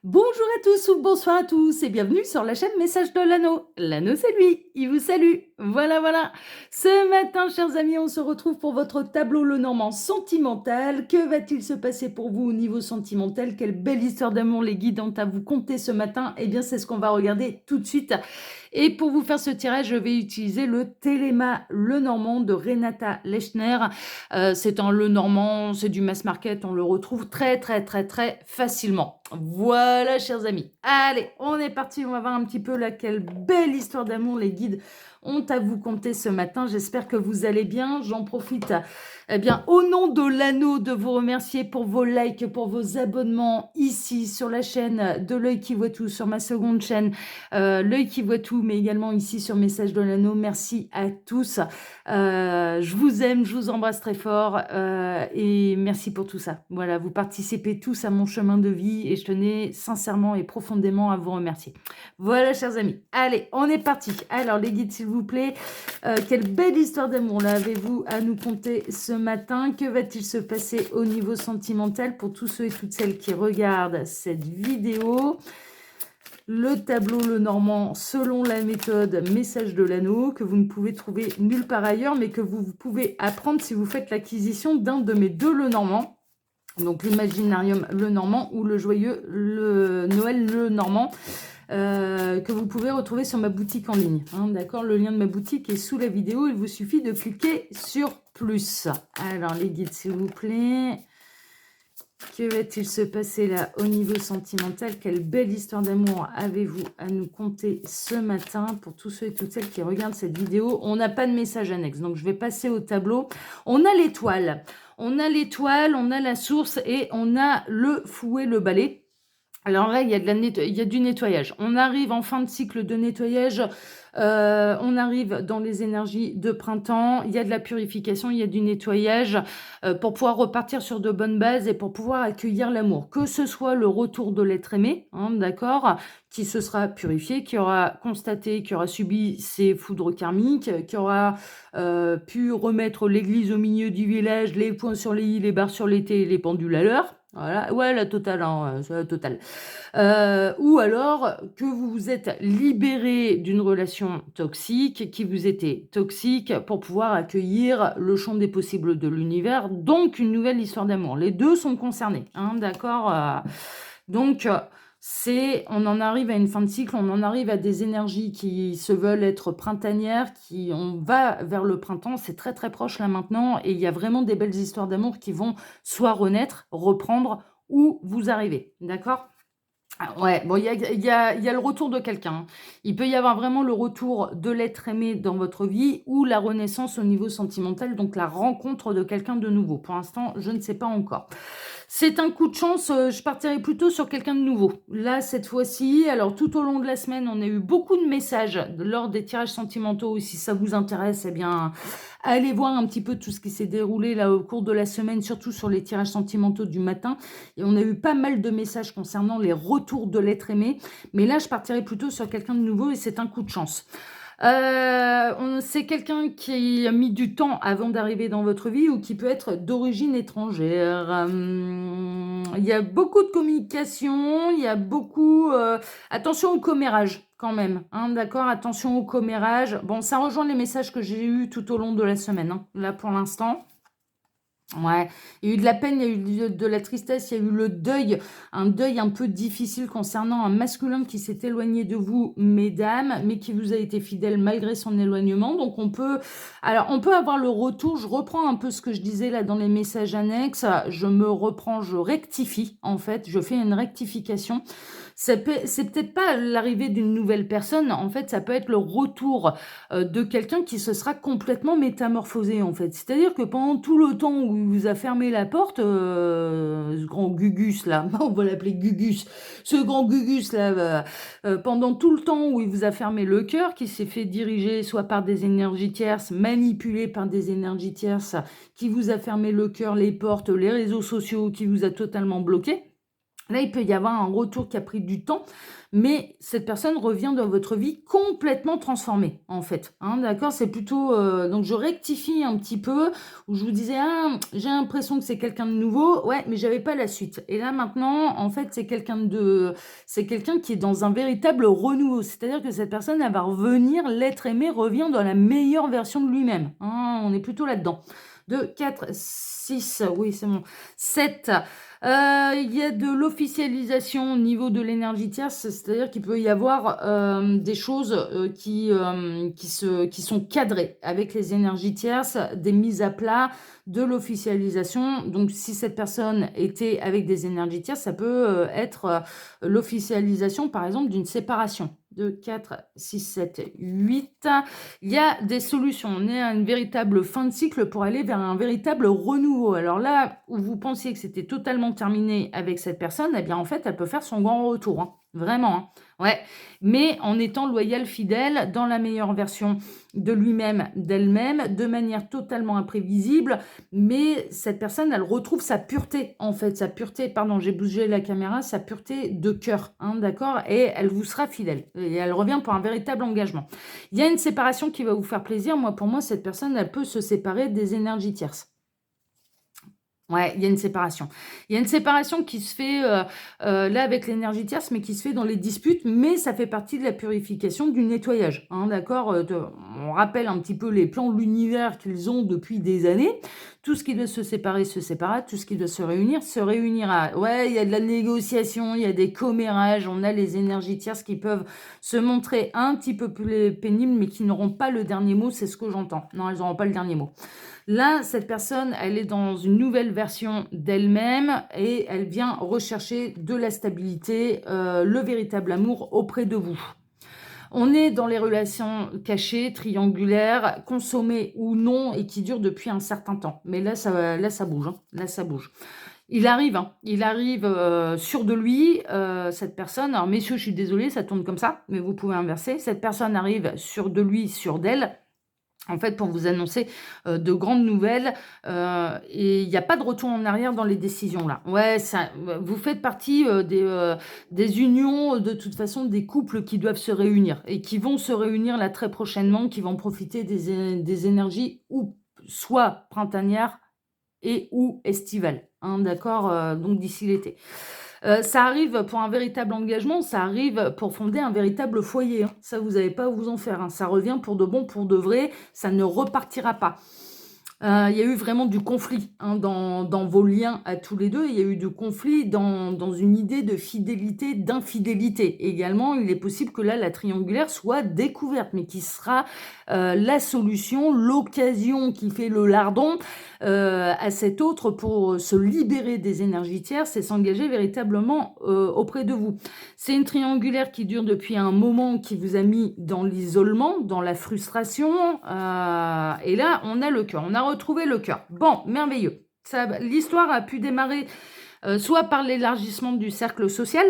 Bonjour à tous ou bonsoir à tous et bienvenue sur la chaîne Message de l'Anneau. L'Anneau, c'est lui, il vous salue. Voilà, voilà. Ce matin, chers amis, on se retrouve pour votre tableau Lenormand sentimental. Que va-t-il se passer pour vous au niveau sentimental? Quelle belle histoire d'amour les guides ont à vous conter ce matin? Eh bien, c'est ce qu'on va regarder tout de suite. Et pour vous faire ce tirage, je vais utiliser le Téléma Lenormand de Renata Lechner. C'est un Lenormand, c'est du mass market, on le retrouve très facilement. Voilà, chers amis. Allez, on est parti, on va voir un petit peu là quelle belle histoire d'amour les guides ont à vous conter ce matin. J'espère que vous allez bien. J'en profite, eh bien, au nom de l'Anneau, de vous remercier pour vos likes, pour vos abonnements ici sur la chaîne de l'œil qui voit tout, sur ma seconde chaîne, l'œil qui voit tout, mais également ici sur Message de l'Anneau. Merci à tous. Je vous aime, je vous embrasse très fort et merci pour tout ça. Voilà, vous participez tous à mon chemin de vie et je tenais sincèrement et profondément à vous remercier. Voilà, chers amis. Allez, on est parti. Alors, les guides, s'il vous plaît, quelle belle histoire d'amour là avez-vous à nous conter ce matin? Que va-t-il se passer au niveau sentimental pour tous ceux et toutes celles qui regardent cette vidéo? Le tableau Lenormand selon la méthode Message de l'Anneau que vous ne pouvez trouver nulle part ailleurs, mais que vous pouvez apprendre si vous faites l'acquisition d'un de mes deux Lenormand. Donc l'Imaginarium Lenormand ou le Joyeux Noël Lenormand. Que vous pouvez retrouver sur ma boutique en ligne. Hein, d'accord, le lien de ma boutique est sous la vidéo. Il vous suffit de cliquer sur plus. Alors les guides, s'il vous plaît. Que va-t-il se passer là au niveau sentimental? Quelle belle histoire d'amour avez-vous à nous conter ce matin pour tous ceux et toutes celles qui regardent cette vidéo? On n'a pas de message annexe, donc je vais passer au tableau. On a l'étoile, on a l'étoile, on a la source et on a le fouet, le balai. Alors là, il y a du nettoyage. On arrive en fin de cycle de nettoyage. On arrive dans les énergies de printemps. Il y a de la purification, il y a du nettoyage pour pouvoir repartir sur de bonnes bases et pour pouvoir accueillir l'amour. Que ce soit le retour de l'être aimé, hein, d'accord, qui se sera purifié, qui aura constaté, qui aura subi ses foudres karmiques, qui aura pu remettre l'église au milieu du village, les points sur les i, les barres sur les t et les pendules à l'heure. Voilà, ouais, la totale, hein, c'est la totale. Ou alors que vous vous êtes libéré d'une relation toxique qui vous était toxique pour pouvoir accueillir le champ des possibles de l'univers, donc une nouvelle histoire d'amour. Les deux sont concernés, hein, d'accord donc, on en arrive à une fin de cycle, on en arrive à des énergies qui se veulent être printanières, on va vers le printemps, c'est très proche là maintenant, et il y a vraiment des belles histoires d'amour qui vont soit renaître, reprendre, ou vous arriver, d'accord? Ah ouais, bon, il y a le retour de quelqu'un. Hein. Il peut y avoir vraiment le retour de l'être aimé dans votre vie ou la renaissance au niveau sentimental, donc la rencontre de quelqu'un de nouveau. Pour l'instant, je ne sais pas encore. C'est un coup de chance, je partirai plutôt sur quelqu'un de nouveau. Là, cette fois-ci, alors tout au long de la semaine, on a eu beaucoup de messages lors des tirages sentimentaux. Si ça vous intéresse, eh bien, allez voir un petit peu tout ce qui s'est déroulé là au cours de la semaine, surtout sur les tirages sentimentaux du matin. Et on a eu pas mal de messages concernant les retours de l'être aimé. Mais là, je partirai plutôt sur quelqu'un de nouveau et c'est un coup de chance. C'est quelqu'un qui a mis du temps avant d'arriver dans votre vie ou qui peut être d'origine étrangère. Il y a beaucoup de communication, il y a beaucoup... attention au commérage quand même, hein, d'accord? Attention au commérage. Bon, ça rejoint les messages que j'ai eus tout au long de la semaine, hein, là pour l'instant. Ouais, il y a eu de la peine, il y a eu de la tristesse, il y a eu le deuil, un deuil un peu difficile concernant un masculin qui s'est éloigné de vous, mesdames, mais qui vous a été fidèle malgré son éloignement. Donc on peut avoir le retour, je reprends un peu ce que je disais là dans les messages annexes, je me reprends, je rectifie en fait, je fais une rectification. C'est peut-être pas l'arrivée d'une nouvelle personne, en fait, ça peut être le retour de quelqu'un qui se sera complètement métamorphosé, en fait. C'est-à-dire que pendant tout le temps où il vous a fermé la porte, ce grand Gugus, là, on va l'appeler Gugus, ce grand Gugus, là, pendant tout le temps où il vous a fermé le cœur, qui s'est fait diriger soit par des énergies tierces, manipulé par des énergies tierces, qui vous a fermé le cœur, les portes, les réseaux sociaux, qui vous a totalement bloqué, Là, il peut y avoir un retour qui a pris du temps, mais cette personne revient dans votre vie complètement transformée, en fait, hein, d'accord? C'est plutôt, donc je rectifie un petit peu, où je vous disais: «Ah, j'ai l'impression que c'est quelqu'un de nouveau». Ouais, mais j'avais pas la suite et là, maintenant, en fait, c'est quelqu'un qui est dans un véritable renouveau. C'est-à-dire que cette personne, elle va revenir, l'être aimé revient dans la meilleure version de lui-même, hein, on est plutôt là-dedans. 2, 4, 6, oui, c'est bon, 7. Il y a de l'officialisation au niveau de l'énergie tierce, c'est-à-dire qu'il peut y avoir, des choses, qui sont cadrées avec les énergies tierces, des mises à plat, de l'officialisation. Donc si cette personne était avec des énergies tierces, ça peut, être, l'officialisation, par exemple, d'une séparation. 2, 4, 6, 7, 8. Il y a des solutions. On est à une véritable fin de cycle pour aller vers un véritable renouveau. Alors là, où vous pensiez que c'était totalement terminé avec cette personne, eh bien, en fait, elle peut faire son grand retour, hein. Vraiment, hein. Ouais, mais en étant loyal, fidèle, dans la meilleure version de lui-même, d'elle-même, de manière totalement imprévisible. Mais cette personne, elle retrouve sa pureté, en fait, sa pureté, pardon, j'ai bougé la caméra, sa pureté de cœur, hein, d'accord? Et elle vous sera fidèle. Et elle revient pour un véritable engagement. Il y a une séparation qui va vous faire plaisir. Moi, pour moi, cette personne, elle peut se séparer des énergies tierces. Ouais, il y a une séparation. Il y a une séparation qui se fait, là, avec l'énergie tierce, mais qui se fait dans les disputes, mais ça fait partie de la purification, du nettoyage, hein, d'accord? On rappelle un petit peu les plans de l'univers qu'ils ont depuis des années. Tout ce qui doit se séparer se séparera, tout ce qui doit se réunira. Ouais, il y a de la négociation, il y a des commérages, on a les énergies tierces qui peuvent se montrer un petit peu plus pénibles, mais qui n'auront pas le dernier mot, c'est ce que j'entends. Non, elles n'auront pas le dernier mot. Là, cette personne, elle est dans une nouvelle version d'elle-même et elle vient rechercher de la stabilité, le véritable amour auprès de vous. On est dans les relations cachées, triangulaires, consommées ou non et qui durent depuis un certain temps. Mais là, ça bouge, hein. Là, ça bouge. Il arrive sûr de lui, cette personne. Alors, messieurs, je suis désolée, ça tourne comme ça, mais vous pouvez inverser. Cette personne arrive sûr de lui, sûr d'elle. En fait, pour vous annoncer, de grandes nouvelles, et il y a pas de retour en arrière dans les décisions là. Ouais, ça vous faites partie, des unions, de toute façon, des couples qui doivent se réunir et qui vont se réunir là très prochainement, qui vont profiter des énergies ou soit printanières et ou estivales, hein, d'accord? Donc d'ici l'été. Ça arrive pour un véritable engagement, ça arrive pour fonder un véritable foyer, hein. Ça, vous avez pas à vous en faire, hein. Ça revient pour de bon, pour de vrai, ça ne repartira pas. Il y a eu vraiment du conflit, hein, dans vos liens à tous les 2. Il y a eu du conflit dans une idée de fidélité, d'infidélité. Également, il est possible que là, la triangulaire soit découverte, mais qui sera, la solution, l'occasion qui fait le lardon, à cet autre pour, se libérer des énergies tierces et s'engager véritablement, auprès de vous. C'est une triangulaire qui dure depuis un moment, qui vous a mis dans l'isolement, dans la frustration, et là, on a le cœur. On a retrouvé le cœur. Bon, merveilleux. L'histoire a pu démarrer, soit par l'élargissement du cercle social,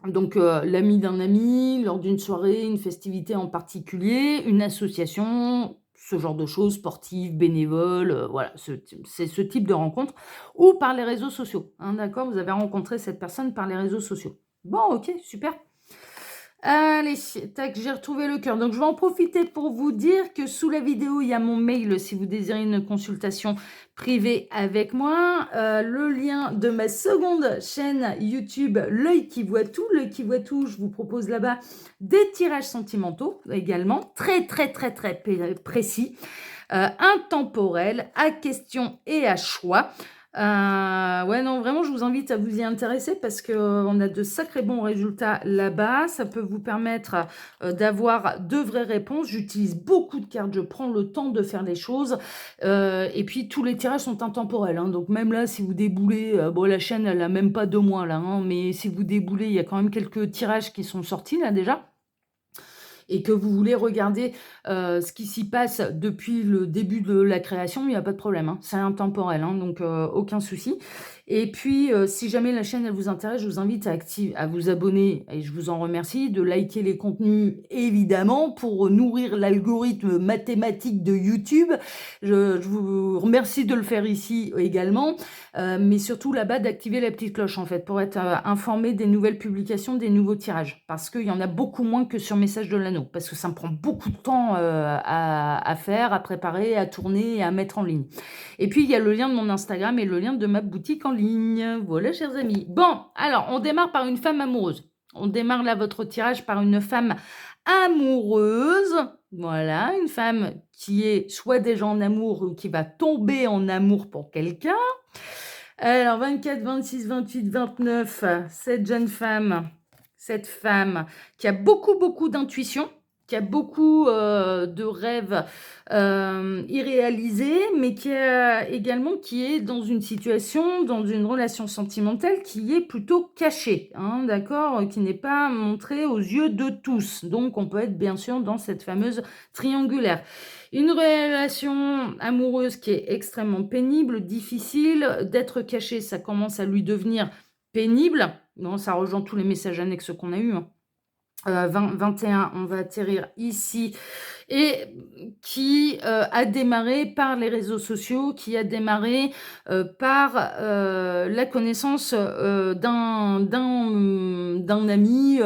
donc l'ami d'un ami, lors d'une soirée, une festivité en particulier, une association, ce genre de choses, sportives, bénévoles, voilà, c'est ce type de rencontre, ou par les réseaux sociaux, hein, d'accord? Vous avez rencontré cette personne par les réseaux sociaux. Bon, OK, super. Allez, tac, j'ai retrouvé le cœur. Donc, je vais en profiter pour vous dire que sous la vidéo, il y a mon mail si vous désirez une consultation privée avec moi. Le lien de ma seconde chaîne YouTube, L'œil qui voit tout. L'œil qui voit tout, je vous propose là-bas des tirages sentimentaux également, très, très, très, très précis, intemporels, à question et à choix. Ouais, non, vraiment, je vous invite à vous y intéresser parce qu'on a de sacrés bons résultats là-bas. Ça peut vous permettre d'avoir de vraies réponses. J'utilise beaucoup de cartes, je prends le temps de faire les choses. Et puis, tous les tirages sont intemporels, hein. Donc, même là, si vous déboulez, bon, la chaîne, elle a même pas 2 mois là, hein, mais si vous déboulez, il y a quand même quelques tirages qui sont sortis là déjà et que vous voulez regarder, ce qui s'y passe depuis le début de la création, il y a pas de problème, hein. C'est intemporel, hein, donc aucun souci Et puis, si jamais la chaîne, elle vous intéresse, je vous invite à vous abonner et je vous en remercie, de liker les contenus évidemment pour nourrir l'algorithme mathématique de YouTube. Je vous remercie de le faire ici également, mais surtout là-bas d'activer la petite cloche en fait pour être informé des nouvelles publications, des nouveaux tirages. Parce qu'il y en a beaucoup moins que sur Message de l'Anneau, parce que ça me prend beaucoup de temps à faire, à préparer, à tourner et à mettre en ligne. Et puis, il y a le lien de mon Instagram et le lien de ma boutique en ligne. Voilà, chers amis. Bon, alors, on démarre par une femme amoureuse. On démarre là votre tirage par une femme amoureuse. Voilà, une femme qui est soit déjà en amour ou qui va tomber en amour pour quelqu'un. Alors, 24, 26, 28, 29, cette femme qui a beaucoup d'intuition, qui a beaucoup de rêves irréalisés, mais qui est dans une situation, dans une relation sentimentale qui est plutôt cachée, hein, d'accord, qui n'est pas montrée aux yeux de tous. Donc, on peut être bien sûr dans cette fameuse triangulaire. Une relation amoureuse qui est extrêmement pénible, difficile, d'être cachée, ça commence à lui devenir pénible. Non, ça rejoint tous les messages annexes qu'on a eus, hein. 21, on va atterrir ici, et qui a démarré par les réseaux sociaux, qui a démarré par la connaissance d'un ami,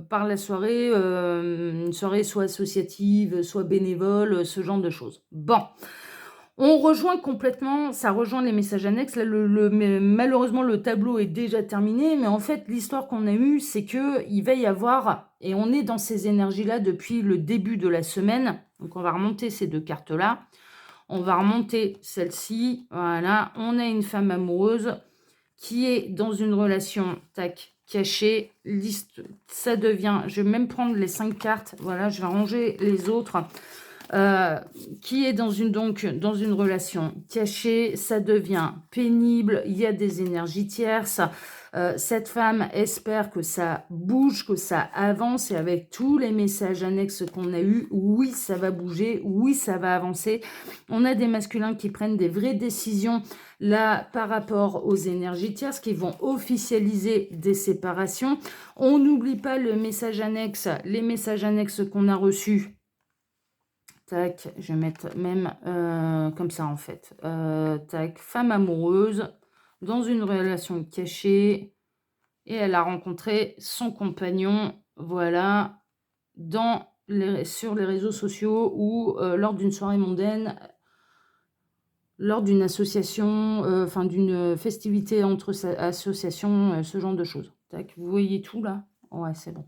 par la soirée, une soirée soit associative, soit bénévole, ce genre de choses. Bon. On rejoint complètement, ça rejoint les messages annexes. Là, mais malheureusement, le tableau est déjà terminé. Mais en fait, l'histoire qu'on a eue, c'est qu'il va y avoir, et on est dans ces énergies-là depuis le début de la semaine. Donc, on va remonter ces deux cartes-là. On va remonter celle-ci. Voilà, on a une femme amoureuse qui est dans une relation, tac, cachée. Liste, ça devient, je vais même prendre les 5 cartes. Voilà, je vais ranger les autres. Qui est dans une relation cachée, ça devient pénible, il y a des énergies tierces. Cette femme espère que ça bouge, que ça avance, et avec tous les messages annexes qu'on a eus, oui, ça va bouger, oui, ça va avancer. On a des masculins qui prennent des vraies décisions là par rapport aux énergies tierces, qui vont officialiser des séparations. On n'oublie pas les messages annexes qu'on a reçus. Tac, je vais mettre même comme ça en fait. Tac, femme amoureuse dans une relation cachée, et elle a rencontré son compagnon, voilà, sur les réseaux sociaux ou lors d'une soirée mondaine, lors d'une association, d'une festivité entre associations, ce genre de choses. Tac, vous voyez tout là? Ouais, c'est bon.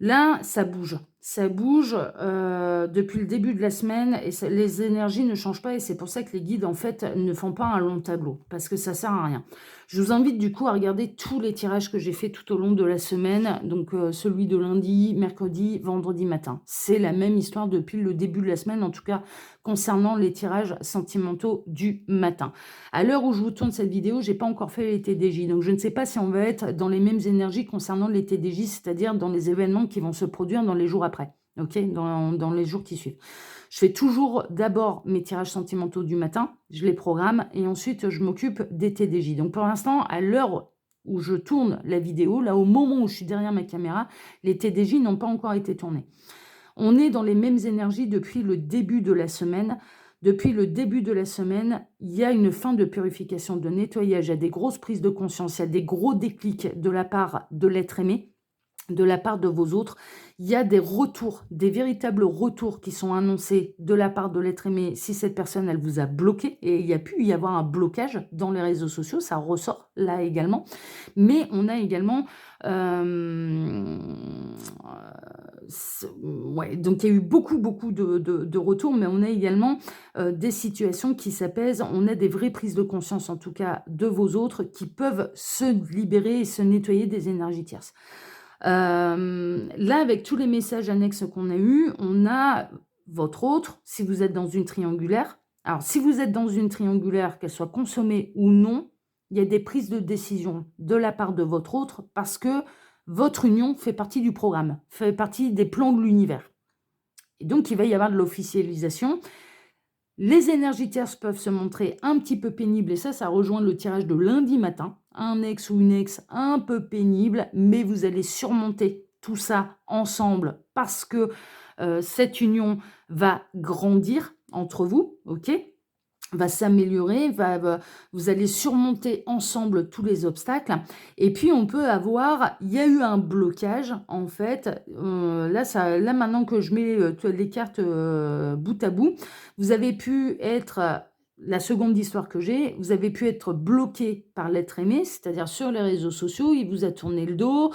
Là, ça bouge. Ça bouge depuis le début de la semaine, et les énergies ne changent pas, et c'est pour ça que les guides, en fait, ne font pas un long tableau, parce que ça sert à rien. Je vous invite du coup à regarder tous les tirages que j'ai fait tout au long de la semaine, donc celui de lundi, mercredi, vendredi matin. C'est la même histoire depuis le début de la semaine, en tout cas concernant les tirages sentimentaux du matin. À l'heure où je vous tourne cette vidéo, j'ai pas encore fait les TDJ, donc je ne sais pas si on va être dans les mêmes énergies concernant les TDJ, c'est-à-dire dans les événements qui vont se produire dans les jours après, ok, dans les jours qui suivent. Je fais toujours d'abord mes tirages sentimentaux du matin, je les programme, et ensuite je m'occupe des TDJ. Donc pour l'instant, à l'heure où je tourne la vidéo, là au moment où je suis derrière ma caméra, les TDJ n'ont pas encore été tournés. On est dans les mêmes énergies depuis le début de la semaine. Depuis le début de la semaine, il y a une fin de purification, de nettoyage, il y a des grosses prises de conscience, il y a des gros déclics de la part de l'être aimé, de la part de vos autres. Il y a des retours, des véritables retours qui sont annoncés de la part de l'être aimé si cette personne, elle vous a bloqué. Et il y a pu y avoir un blocage dans les réseaux sociaux, ça ressort là également. Mais on a également... ouais, donc il y a eu beaucoup de retours, mais on a également des situations qui s'apaisent. On a des vraies prises de conscience, en tout cas, de vos autres, qui peuvent se libérer et se nettoyer des énergies tierces. Là, avec tous les messages annexes qu'on a eus, on a votre autre, si vous êtes dans une triangulaire. Alors, si vous êtes dans une triangulaire, qu'elle soit consommée ou non, il y a des prises de décision de la part de votre autre, parce que votre union fait partie du programme, fait partie des plans de l'univers. Et donc, il va y avoir de l'officialisation. Les énergies tierces peuvent se montrer un petit peu pénibles et ça rejoint le tirage de lundi matin. Un ex ou une ex un peu pénible, mais vous allez surmonter tout ça ensemble parce que cette union va grandir entre vous, ok? Va s'améliorer, vous allez surmonter ensemble tous les obstacles. Et puis on peut avoir, il y a eu un blocage en fait. Là maintenant que je mets les cartes bout à bout, vous avez pu être la seconde histoire que j'ai, vous avez pu être bloqué par l'être aimé, c'est-à-dire sur les réseaux sociaux, il vous a tourné le dos,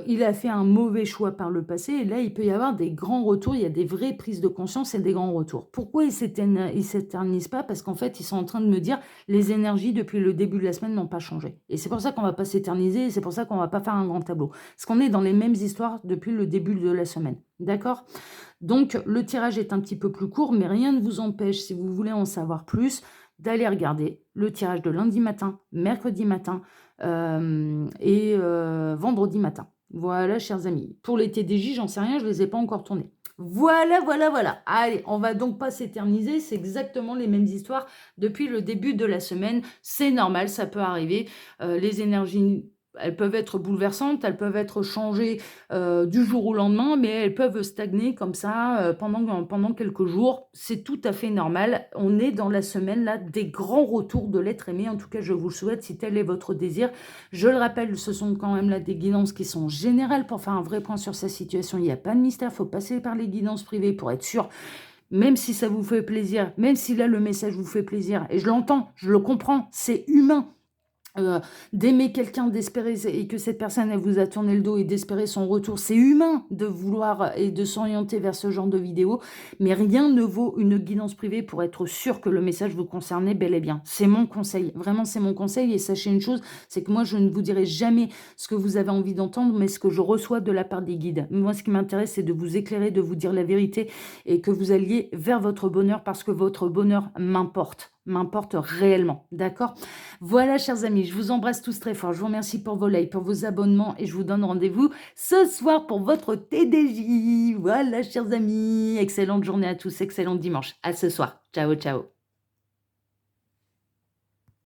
il a fait un mauvais choix par le passé, et là, il peut y avoir des grands retours, il y a des vraies prises de conscience et des grands retours. Pourquoi ils ne s'éternisent pas? Parce qu'en fait, ils sont en train de me dire, les énergies depuis le début de la semaine n'ont pas changé. Et c'est pour ça qu'on ne va pas s'éterniser, et c'est pour ça qu'on ne va pas faire un grand tableau. Parce qu'on est dans les mêmes histoires depuis le début de la semaine. D'accord? Donc, le tirage est un petit peu plus court, mais rien ne vous empêche, si vous voulez en savoir plus, d'aller regarder le tirage de lundi matin, mercredi matin et vendredi matin. Voilà, chers amis. Pour les TDJ, j'en sais rien, je ne les ai pas encore tournés. Voilà, voilà, voilà. Allez, on va donc pas s'éterniser. C'est exactement les mêmes histoires depuis le début de la semaine. C'est normal, ça peut arriver. Les énergies, elles peuvent être bouleversantes, elles peuvent être changées du jour au lendemain, mais elles peuvent stagner comme ça pendant quelques jours. C'est tout à fait normal. On est dans la semaine là des grands retours de l'être aimé. En tout cas, je vous le souhaite si tel est votre désir. Je le rappelle, ce sont quand même là des guidances qui sont générales pour faire un vrai point sur sa situation. Il n'y a pas de mystère, il faut passer par les guidances privées pour être sûr. Même si ça vous fait plaisir, même si là le message vous fait plaisir, et je l'entends, je le comprends, c'est humain. D'aimer quelqu'un, d'espérer, et que cette personne elle vous a tourné le dos et d'espérer son retour, c'est humain de vouloir et de s'orienter vers ce genre de vidéo, mais rien ne vaut une guidance privée pour être sûr que le message vous concernait bel et bien. C'est mon conseil, vraiment c'est mon conseil, et sachez une chose, c'est que moi je ne vous dirai jamais ce que vous avez envie d'entendre, mais ce que je reçois de la part des guides. Moi ce qui m'intéresse c'est de vous éclairer, de vous dire la vérité, et que vous alliez vers votre bonheur, parce que votre bonheur m'importe réellement, d'accord? Voilà, chers amis, je vous embrasse tous très fort. Je vous remercie pour vos likes, pour vos abonnements, et je vous donne rendez-vous ce soir pour votre TDJ. Voilà, chers amis, excellente journée à tous, excellent dimanche. À ce soir. Ciao, ciao.